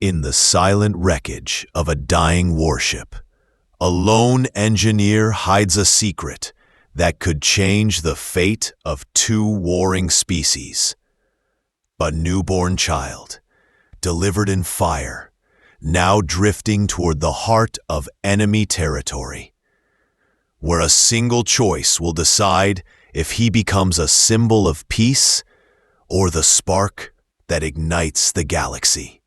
In the silent wreckage of a dying warship, a lone engineer hides a secret that could change the fate of two warring species. A newborn child, delivered in fire, now drifting toward the heart of enemy territory, where a single choice will decide if he becomes a symbol of peace or the spark that ignites the galaxy.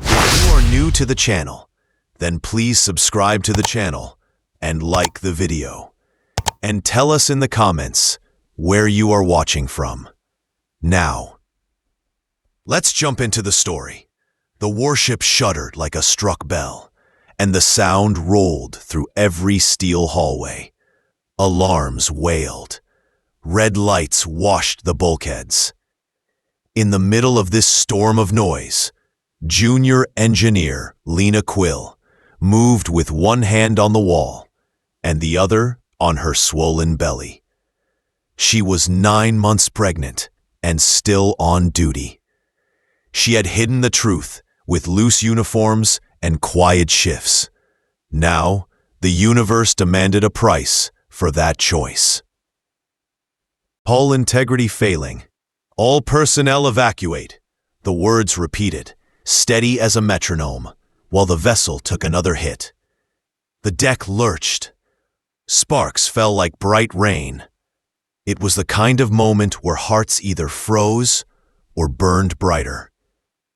If you are new to the channel, then please subscribe to the channel and like the video. And tell us in the comments where you are watching from. Now, let's jump into the story. The warship shuddered like a struck bell, and the sound rolled through every steel hallway. Alarms wailed. Red lights washed the bulkheads. In the middle of this storm of noise, Junior Engineer Lena Quill moved with one hand on the wall and the other on her swollen belly. She was 9 months pregnant and still on duty. She had hidden the truth with loose uniforms and quiet shifts. Now, the universe demanded a price for that choice. Hull integrity failing. All personnel evacuate. The words repeated, steady as a metronome, while the vessel took another hit. The deck lurched. Sparks fell like bright rain. It was the kind of moment where hearts either froze or burned brighter.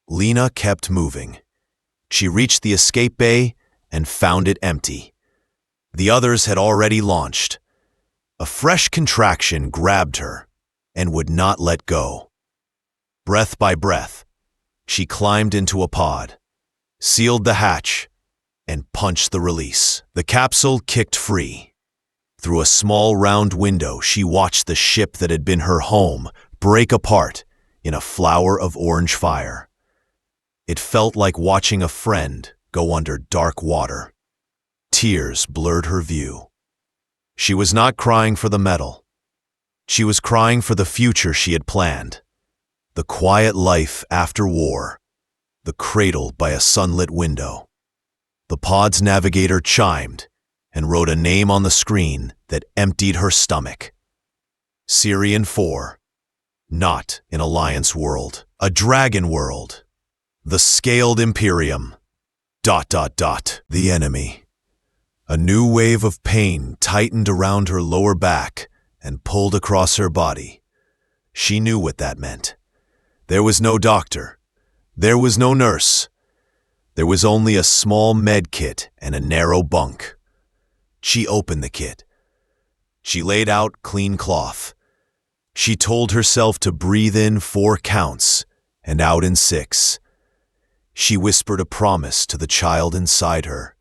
Lena kept moving. She reached the escape bay and found it empty. The others had already launched. A fresh contraction grabbed her and would not let go. Breath by breath, she climbed into a pod, sealed the hatch, and punched the release. The capsule kicked free. Through a small round window, she watched the ship that had been her home break apart in a flower of orange fire. It felt like watching a friend go under dark water. Tears blurred her view. She was not crying for the metal. She was crying for the future she had planned. The quiet life after war, the cradle by a sunlit window. The pod's navigator chimed and wrote a name on the screen that emptied her stomach. Sirian 4. Not an Alliance world, a dragon world. The scaled Imperium. ... The enemy. A new wave of pain tightened around her lower back and pulled across her body. She knew what that meant. There was no doctor. There was no nurse. There was only a small med kit and a narrow bunk. She opened the kit. She laid out clean cloth. She told herself to breathe in 4 counts and out in 6. She whispered a promise to the child inside her.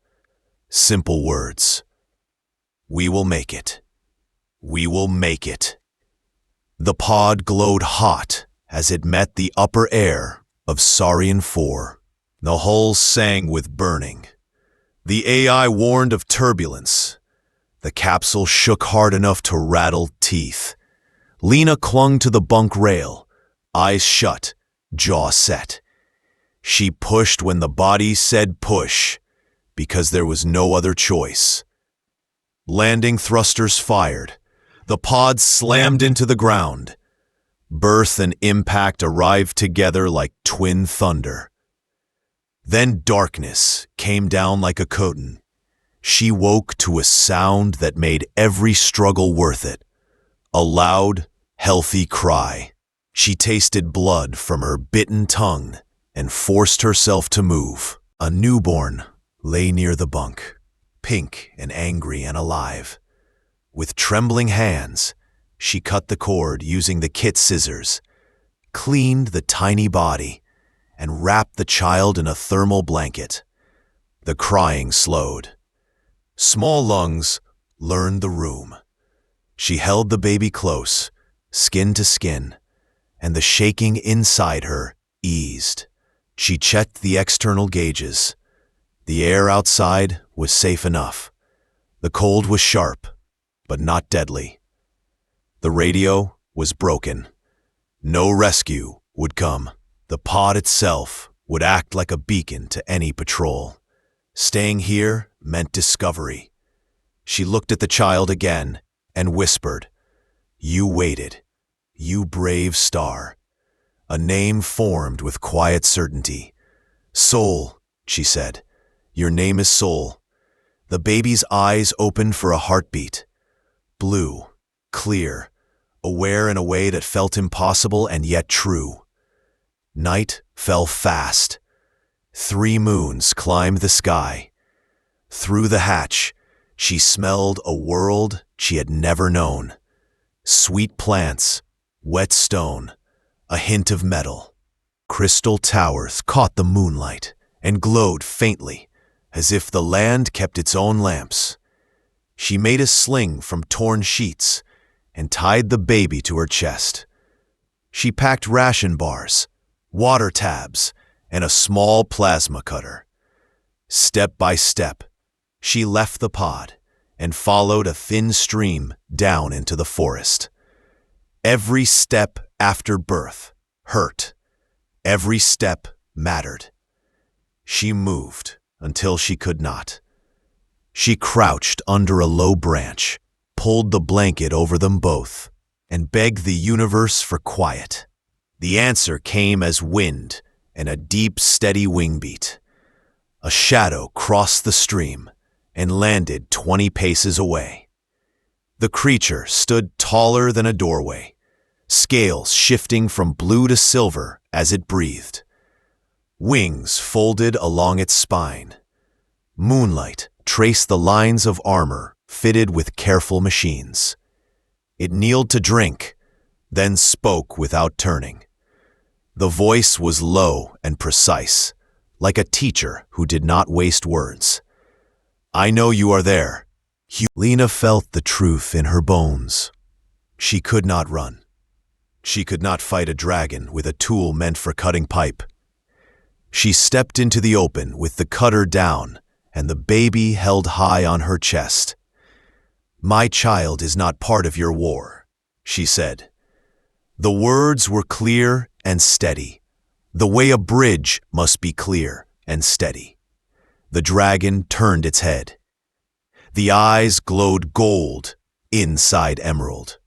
Simple words. We will make it. We will make it. The pod glowed hot as it met the upper air of Sarian 4. The hull sang with burning. The AI warned of turbulence. The capsule shook hard enough to rattle teeth. Lena clung to the bunk rail, eyes shut, jaw set. She pushed when the body said push, because there was no other choice. Landing thrusters fired. The pod slammed into the ground. Birth and impact arrived together like twin thunder. Then darkness came down like a curtain. She woke to a sound that made every struggle worth it. A loud, healthy cry. She tasted blood from her bitten tongue and forced herself to move. A newborn lay near the bunk, pink and angry and alive. With trembling hands, she cut the cord using the kit scissors, cleaned the tiny body, and wrapped the child in a thermal blanket. The crying slowed. Small lungs learned the room. She held the baby close, skin to skin, and the shaking inside her eased. She checked the external gauges. The air outside was safe enough. The cold was sharp, but not deadly. The radio was broken. No rescue would come. The pod itself would act like a beacon to any patrol. Staying here meant discovery. She looked at the child again and whispered, "You waited, you brave star." A name formed with quiet certainty. "Soul," she said. "Your name is Soul." The baby's eyes opened for a heartbeat. Blue, clear, aware in a way that felt impossible and yet true. Night fell fast. 3 moons climbed the sky. Through the hatch, she smelled a world she had never known. Sweet plants, wet stone, a hint of metal. Crystal towers caught the moonlight and glowed faintly, as if the land kept its own lamps. She made a sling from torn sheets and tied the baby to her chest. She packed ration bars, water tabs, and a small plasma cutter. Step by step, she left the pod and followed a thin stream down into the forest. Every step after birth hurt. Every step mattered. She moved until she could not. She crouched under a low branch, pulled the blanket over them both, and begged the universe for quiet. The answer came as wind and a deep, steady wing beat. A shadow crossed the stream and landed 20 paces away. The creature stood taller than a doorway, scales shifting from blue to silver as it breathed. Wings folded along its spine. Moonlight traced the lines of armor fitted with careful machines. It kneeled to drink, then spoke without turning. The voice was low and precise, like a teacher who did not waste words. "I know you are there." Lena felt the truth in her bones. She could not run. She could not fight a dragon with a tool meant for cutting pipe. She stepped into the open with the cutter down and the baby held high on her chest. "My child is not part of your war," she said. The words were clear and steady, the way a bridge must be clear and steady. The dragon turned its head. The eyes glowed gold inside emerald.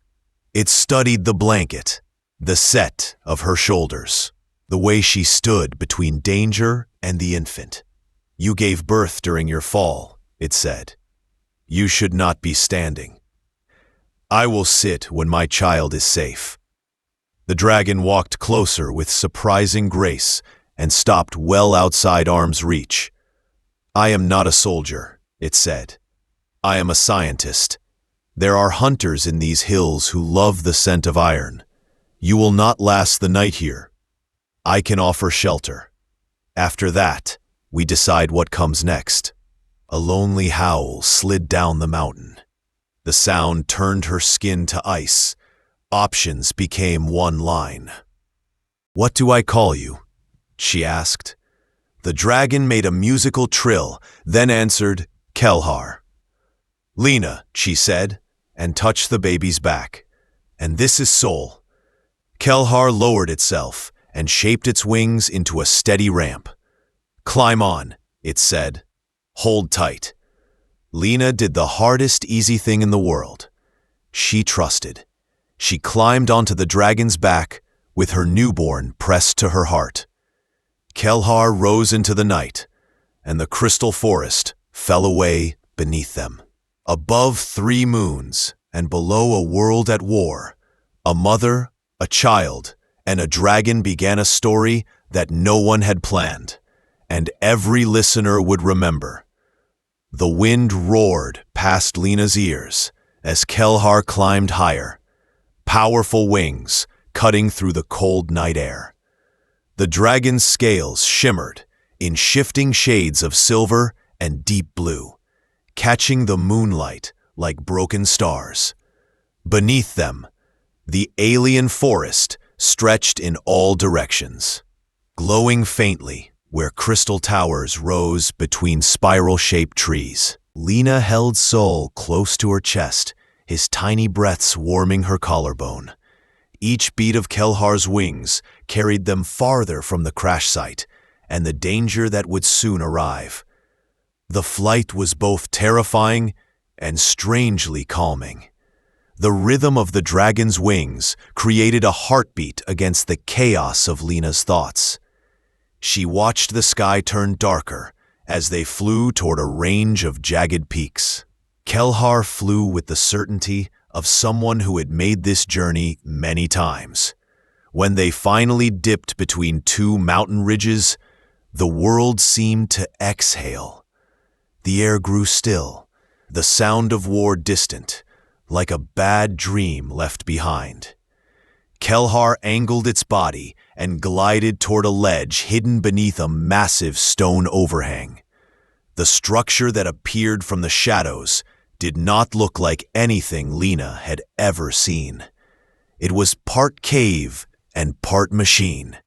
It studied the blanket, the set of her shoulders, the way she stood between danger and the infant. "You gave birth during your fall," it said. "You should not be standing. I will sit when my child is safe." The dragon walked closer with surprising grace and stopped well outside arm's reach. "I am not a soldier," it said. "I am a scientist. There are hunters in these hills who love the scent of iron. You will not last the night here. I can offer shelter. After that, we decide what comes next." A lonely howl slid down the mountain. The sound turned her skin to ice. Options became one line. "What do I call you?" she asked. The dragon made a musical trill, then answered, "Kelhar." "Lena," she said, and touched the baby's back. "And this is Soul." Kelhar lowered itself and shaped its wings into a steady ramp. "Climb on," it said. "Hold tight." Lena did the hardest easy thing in the world. She trusted. She climbed onto the dragon's back with her newborn pressed to her heart. Kelhar rose into the night, and the crystal forest fell away beneath them. Above 3 moons and below a world at war, a mother, a child, and a dragon began a story that no one had planned, and every listener would remember. The wind roared past Lena's ears as Kelhar climbed higher, powerful wings cutting through the cold night air. The dragon's scales shimmered in shifting shades of silver and deep blue, catching the moonlight like broken stars. Beneath them, the alien forest stretched in all directions, glowing faintly where crystal towers rose between spiral-shaped trees. Lena held Soul close to her chest, his tiny breaths warming her collarbone. Each beat of Kelhar's wings carried them farther from the crash site, and the danger that would soon arrive. The flight was both terrifying and strangely calming. The rhythm of the dragon's wings created a heartbeat against the chaos of Lena's thoughts. She watched the sky turn darker as they flew toward a range of jagged peaks. Kelhar flew with the certainty of someone who had made this journey many times. When they finally dipped between two mountain ridges, the world seemed to exhale. The air grew still, the sound of war distant, like a bad dream left behind. Kelhar angled its body and glided toward a ledge hidden beneath a massive stone overhang. The structure that appeared from the shadows did not look like anything Lena had ever seen. It was part cave and part machine.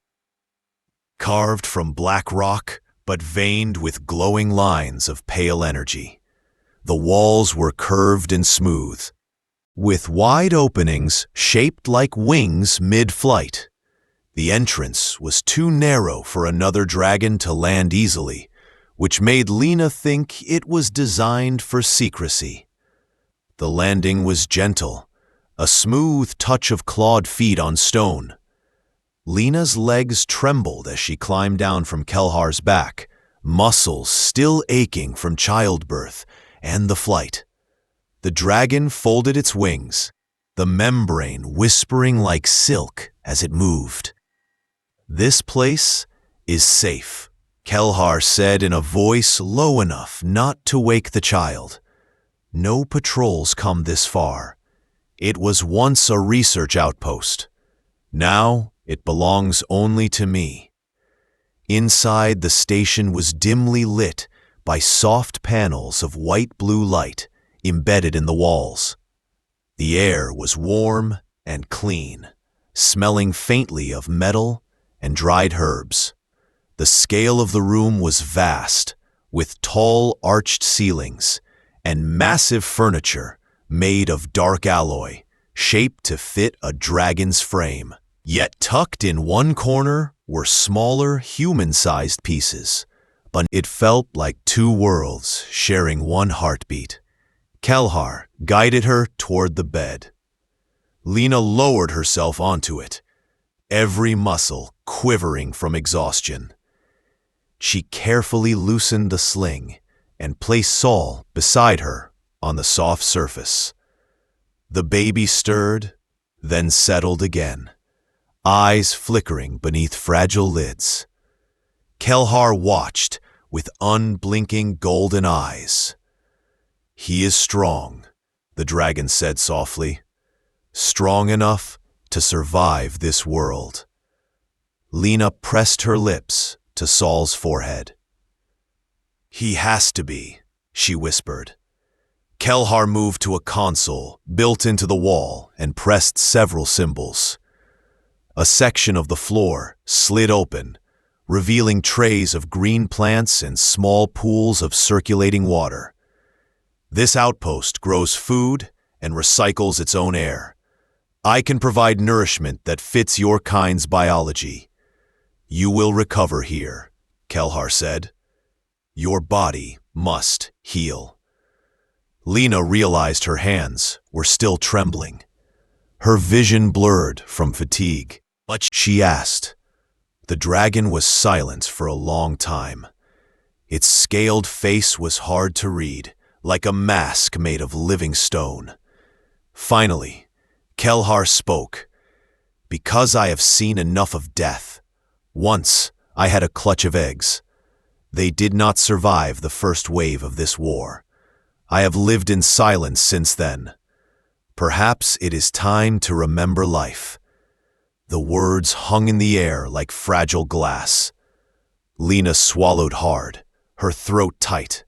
Carved from black rock, but veined with glowing lines of pale energy. The walls were curved and smooth, with wide openings shaped like wings mid-flight. The entrance was too narrow for another dragon to land easily, which made Lena think it was designed for secrecy. The landing was gentle, a smooth touch of clawed feet on stone. Lena's legs trembled as she climbed down from Kelhar's back, muscles still aching from childbirth and the flight. The dragon folded its wings, the membrane whispering like silk as it moved. "This place is safe," Kelhar said in a voice low enough not to wake the child. "No patrols come this far. It was once a research outpost. Now it belongs only to me." Inside, the station was dimly lit by soft panels of white-blue light embedded in the walls. The air was warm and clean, smelling faintly of metal and dried herbs. The scale of the room was vast, with tall arched ceilings and massive furniture made of dark alloy, shaped to fit a dragon's frame. Yet tucked in one corner were smaller, human-sized pieces, but it felt like two worlds sharing one heartbeat. Kelhar guided her toward the bed. Lena lowered herself onto it, every muscle quivering from exhaustion. She carefully loosened the sling and placed Saul beside her on the soft surface. The baby stirred, then settled again, eyes flickering beneath fragile lids. Kelhar watched with unblinking golden eyes. "He is strong," the dragon said softly. "Strong enough to survive this world." Lena pressed her lips to Saul's forehead. "He has to be," she whispered. Kelhar moved to a console built into the wall and pressed several symbols. A section of the floor slid open, revealing trays of green plants and small pools of circulating water. "This outpost grows food and recycles its own air. I can provide nourishment that fits your kind's biology. You will recover here," Kelhar said. "Your body must heal." Lena realized her hands were still trembling. Her vision blurred from fatigue, but she asked. The dragon was silent for a long time. Its scaled face was hard to read, like a mask made of living stone. Finally, Kelhar spoke. "Because I have seen enough of death. Once, I had a clutch of eggs. They did not survive the first wave of this war. I have lived in silence since then. Perhaps it is time to remember life." The words hung in the air like fragile glass. Lena swallowed hard, her throat tight.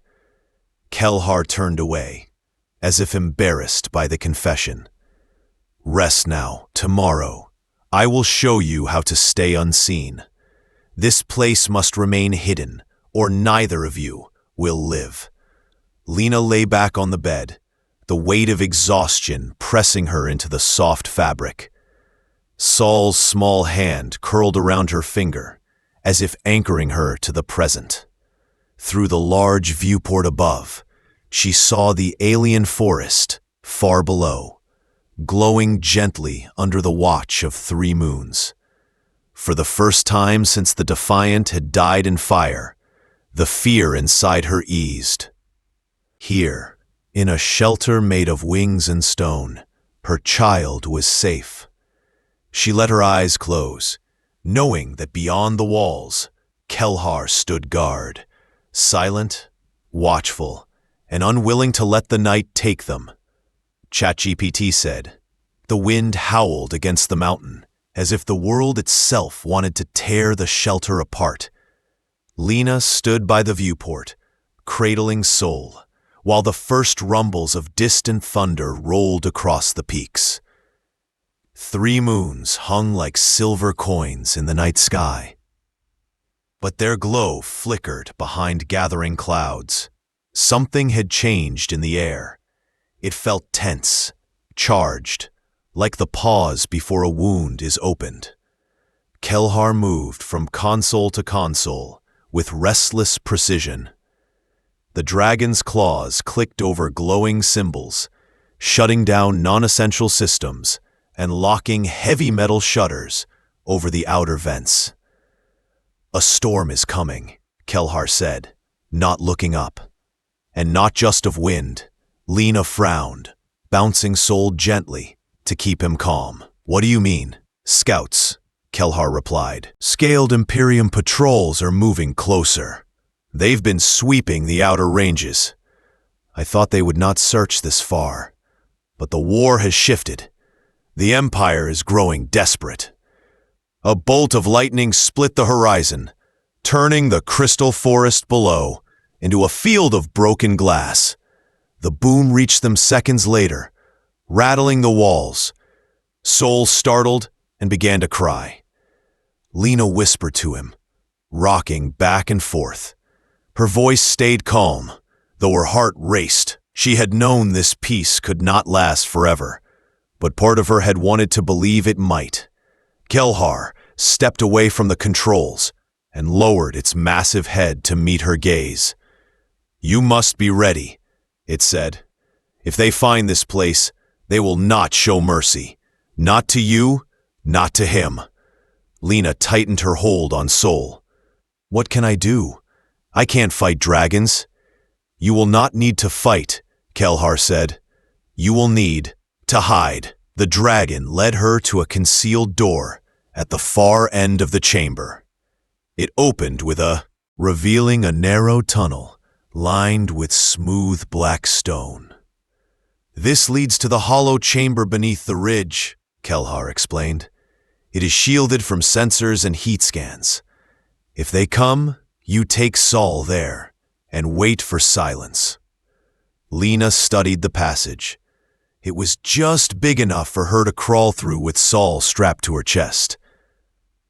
Kelhar turned away, as if embarrassed by the confession. "Rest now. Tomorrow, I will show you how to stay unseen. This place must remain hidden, or neither of you will live." Lena lay back on the bed, the weight of exhaustion pressing her into the soft fabric. Saul's small hand curled around her finger, as if anchoring her to the present. Through the large viewport above, she saw the alien forest far below, glowing gently under the watch of 3 moons. For the first time since the Defiant had died in fire, the fear inside her eased. Here, in a shelter made of wings and stone, her child was safe. She let her eyes close, knowing that beyond the walls, Kelhar stood guard, silent, watchful, and unwilling to let the night take them. ChatGPT said, "The wind howled against the mountain, as if the world itself wanted to tear the shelter apart." Lena stood by the viewport, cradling Sol, while the first rumbles of distant thunder rolled across the peaks. 3 moons hung like silver coins in the night sky, but their glow flickered behind gathering clouds. Something had changed in the air. It felt tense, charged, like the pause before a wound is opened. Kelhar moved from console to console with restless precision. The dragon's claws clicked over glowing symbols, shutting down non-essential systems and locking heavy metal shutters over the outer vents. "A storm is coming," Kelhar said, not looking up. "And not just of wind." Lena frowned, bouncing Sol gently to keep him calm. "What do you mean?" "Scouts," Kelhar replied. "Scaled Imperium patrols are moving closer. They've been sweeping the outer ranges. I thought they would not search this far, but the war has shifted. The Empire is growing desperate." A bolt of lightning split the horizon, turning the crystal forest below into a field of broken glass. The boom reached them seconds later, rattling the walls. Sol startled and began to cry. Lena whispered to him, rocking back and forth. Her voice stayed calm, though her heart raced. She had known this peace could not last forever, but part of her had wanted to believe it might. Kelhar stepped away from the controls and lowered its massive head to meet her gaze. "You must be ready," it said. "If they find this place, they will not show mercy. Not to you, not to him." Lena tightened her hold on Sol. "What can I do? I can't fight dragons." "You will not need to fight," Kelhar said. "You will need to hide." The dragon led her to a concealed door at the far end of the chamber. It opened with revealing a narrow tunnel lined with smooth black stone. "This leads to the hollow chamber beneath the ridge," Kelhar explained. "It is shielded from sensors and heat scans. If they come, you take Sol there and wait for silence." Lena studied the passage. It was just big enough for her to crawl through with Sol strapped to her chest.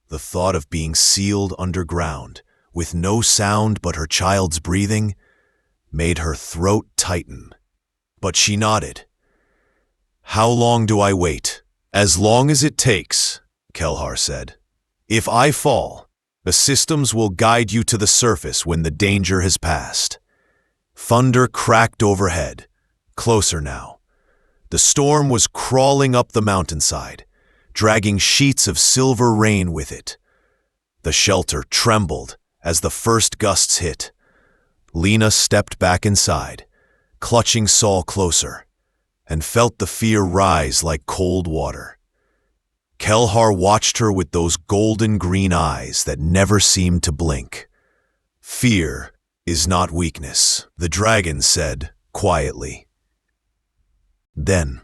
The thought of being sealed underground, with no sound but her child's breathing, made her throat tighten. But she nodded. "How long do I wait?" "As long as it takes," Kelhar said. "If I fall, the systems will guide you to the surface when the danger has passed." Thunder cracked overhead, closer now. The storm was crawling up the mountainside, dragging sheets of silver rain with it. The shelter trembled as the first gusts hit. Lena stepped back inside, clutching Sol closer, and felt the fear rise like cold water. Kelhar watched her with those golden green eyes that never seemed to blink. "Fear is not weakness," the dragon said quietly. Then,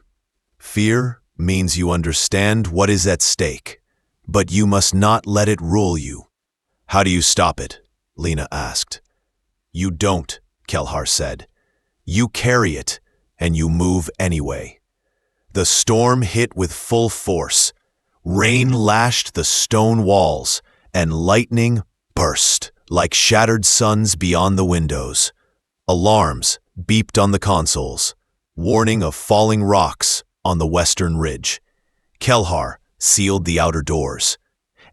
"Fear means you understand what is at stake, but you must not let it rule you." "How do you stop it?" Lena asked. "You don't," Kelhar said. "You carry it, and you move anyway." The storm hit with full force. Rain lashed the stone walls, and lightning burst like shattered suns beyond the windows. Alarms beeped on the consoles, warning of falling rocks on the western ridge. Kelhar sealed the outer doors,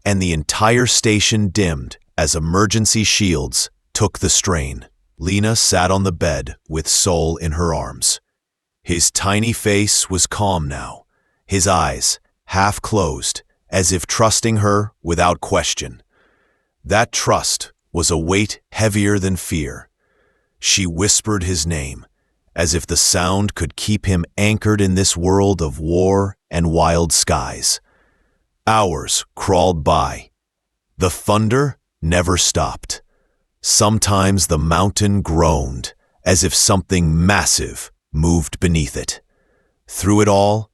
and the entire station dimmed as emergency shields took the strain. Lena sat on the bed with Sol in her arms. His tiny face was calm now, his eyes half closed, as if trusting her without question. That trust was a weight heavier than fear. She whispered his name, as if the sound could keep him anchored in this world of war and wild skies. Hours crawled by. The thunder never stopped. Sometimes the mountain groaned, as if something massive moved beneath it. Through it all,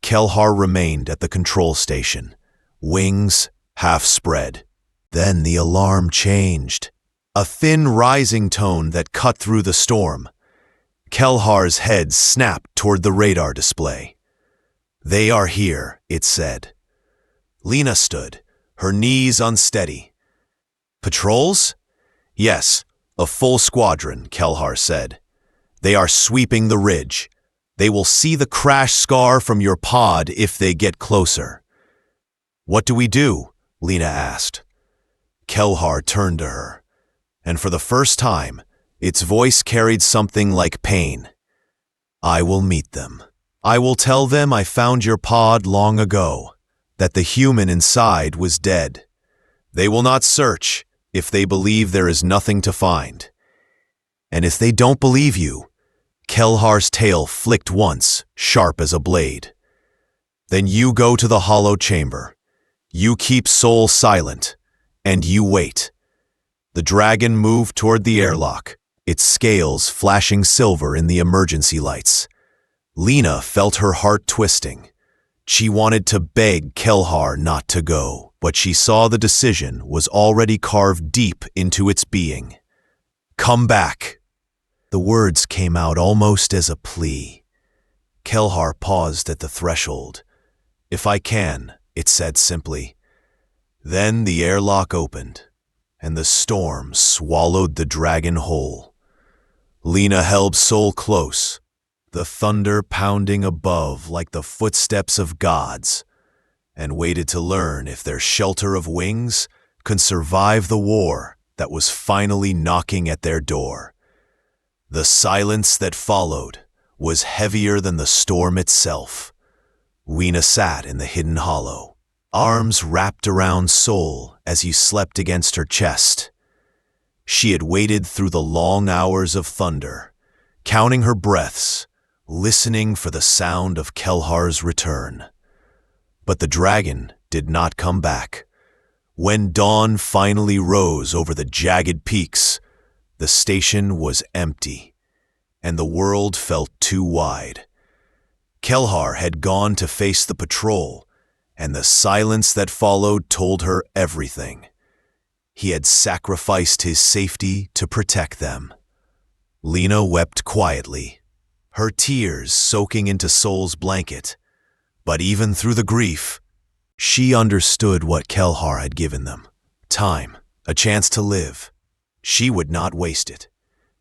Kelhar remained at the control station, wings half spread. Then the alarm changed, a thin rising tone that cut through the storm. Kelhar's head snapped toward the radar display. "They are here," it said. Lena stood, her knees unsteady. "Patrols?" "Yes, a full squadron," Kelhar said. "They are sweeping the ridge. They will see the crash scar from your pod if they get closer." "What do we do?" Lena asked. Kelhar turned to her, and for the first time, its voice carried something like pain. "I will meet them. I will tell them I found your pod long ago, that the human inside was dead. They will not search if they believe there is nothing to find. And if they don't believe you," Kelhar's tail flicked once, sharp as a blade, "then you go to the hollow chamber. You keep Sol silent, and you wait." The dragon moved toward the airlock, its scales flashing silver in the emergency lights. Lena felt her heart twisting. She wanted to beg Kelhar not to go, but she saw the decision was already carved deep into its being. "Come back." The words came out almost as a plea. Kelhar paused at the threshold. "If I can," it said simply. Then the airlock opened, and the storm swallowed the dragon whole. Lena held Sol close, the thunder pounding above like the footsteps of gods, and waited to learn if their shelter of wings could survive the war that was finally knocking at their door. The silence that followed was heavier than the storm itself. Lena sat in the hidden hollow, arms wrapped around Sol as he slept against her chest. She had waited through the long hours of thunder, counting her breaths, listening for the sound of Kelhar's return. But the dragon did not come back. When dawn finally rose over the jagged peaks, the station was empty, and the world felt too wide. Kelhar had gone to face the patrol, and the silence that followed told her everything. He had sacrificed his safety to protect them. Lena wept quietly, her tears soaking into Sol's blanket. But even through the grief, she understood what Kelhar had given them. Time, a chance to live. She would not waste it.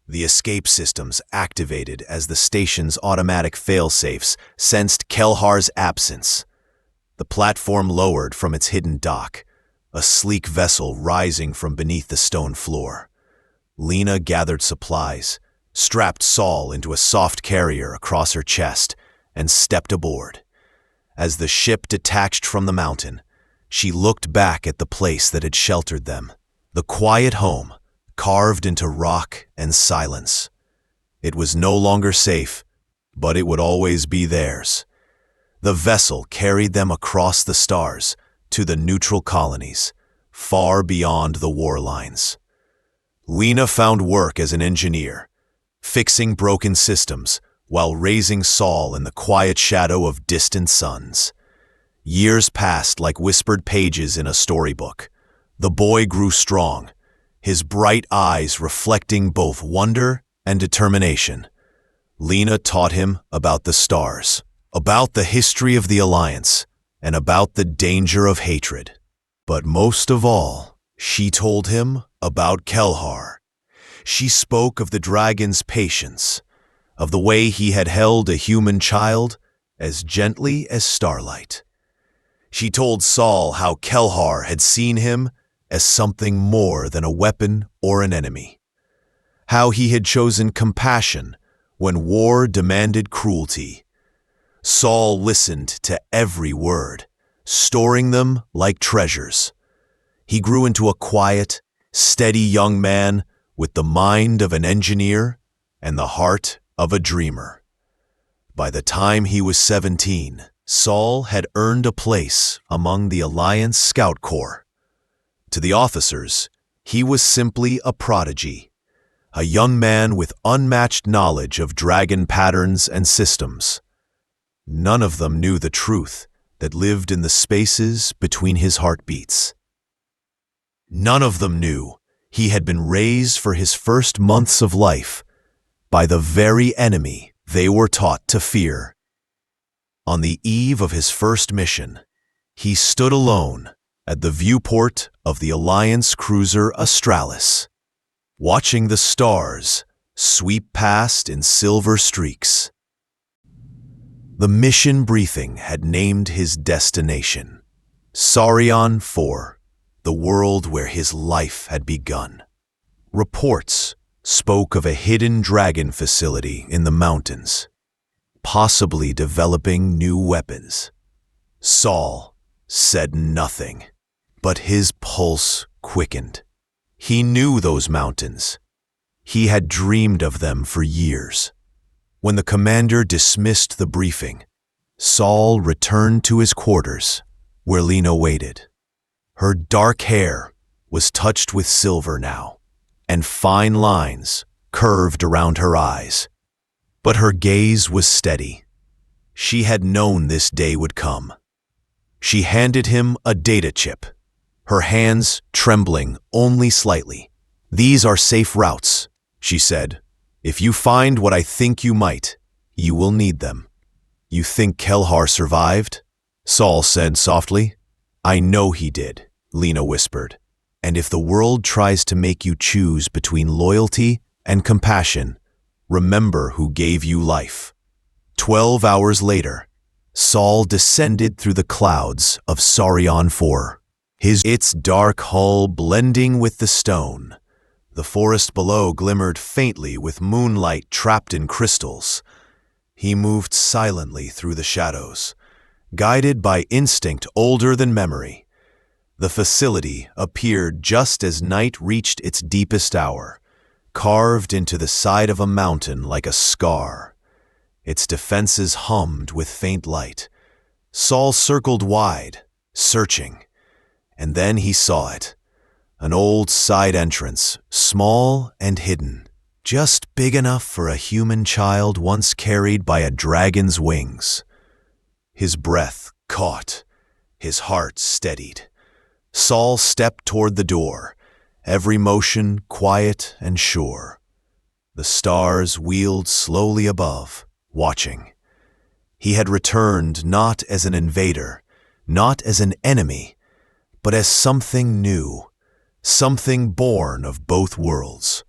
The escape systems activated as the station's automatic failsafes sensed Kelhar's absence. The platform lowered from its hidden dock, a sleek vessel rising from beneath the stone floor. Lena gathered supplies, strapped Sol into a soft carrier across her chest, and stepped aboard. As the ship detached from the mountain, she looked back at the place that had sheltered them, the quiet home, carved into rock and silence. It was no longer safe, but it would always be theirs. The vessel carried them across the stars to the neutral colonies, far beyond the war lines. Lena found work as an engineer, fixing broken systems while raising Sol in the quiet shadow of distant suns. Years passed like whispered pages in a storybook. The boy grew strong, his bright eyes reflecting both wonder and determination. Lena taught him about the stars, about the history of the Alliance, and about the danger of hatred. But most of all, she told him about Kelhar. She spoke of the dragon's patience, of the way he had held a human child as gently as starlight. She told Sol how Kelhar had seen him as something more than a weapon or an enemy. How he had chosen compassion when war demanded cruelty. Saul listened to every word, storing them like treasures. He grew into a quiet, steady young man with the mind of an engineer and the heart of a dreamer. By the time he was 17, Saul had earned a place among the Alliance Scout Corps. To the officers, he was simply a prodigy, a young man with unmatched knowledge of dragon patterns and systems. None of them knew the truth that lived in the spaces between his heartbeats. None of them knew he had been raised for his first months of life by the very enemy they were taught to fear. On the eve of his first mission, he stood alone at the viewport of the Alliance cruiser Australis, watching the stars sweep past in silver streaks. The mission briefing had named his destination, Saurian 4, the world where his life had begun. Reports spoke of a hidden dragon facility in the mountains, possibly developing new weapons. Saul said nothing, but his pulse quickened. He knew those mountains. He had dreamed of them for years. When the commander dismissed the briefing, Saul returned to his quarters, where Lena waited. Her dark hair was touched with silver now, and fine lines curved around her eyes. But her gaze was steady. She had known this day would come. She handed him a data chip, her hands trembling only slightly. "These are safe routes," she said. "If you find what I think you might, you will need them." "You think Kelhar survived?" Saul said softly. "I know he did," Lena whispered. "And if the world tries to make you choose between loyalty and compassion, remember who gave you life." 12 hours later, Saul descended through the clouds of Saurian 4, its dark hull blending with the stone. The forest below glimmered faintly with moonlight trapped in crystals. He moved silently through the shadows, guided by instinct older than memory. The facility appeared just as night reached its deepest hour, carved into the side of a mountain like a scar. Its defenses hummed with faint light. Saul circled wide, searching, and then he saw it. An old side entrance, small and hidden, just big enough for a human child once carried by a dragon's wings. His breath caught, his heart steadied. Saul stepped toward the door, every motion quiet and sure. The stars wheeled slowly above, watching. He had returned not as an invader, not as an enemy, but as something new. Something born of both worlds.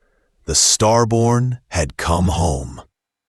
The Starborn had come home.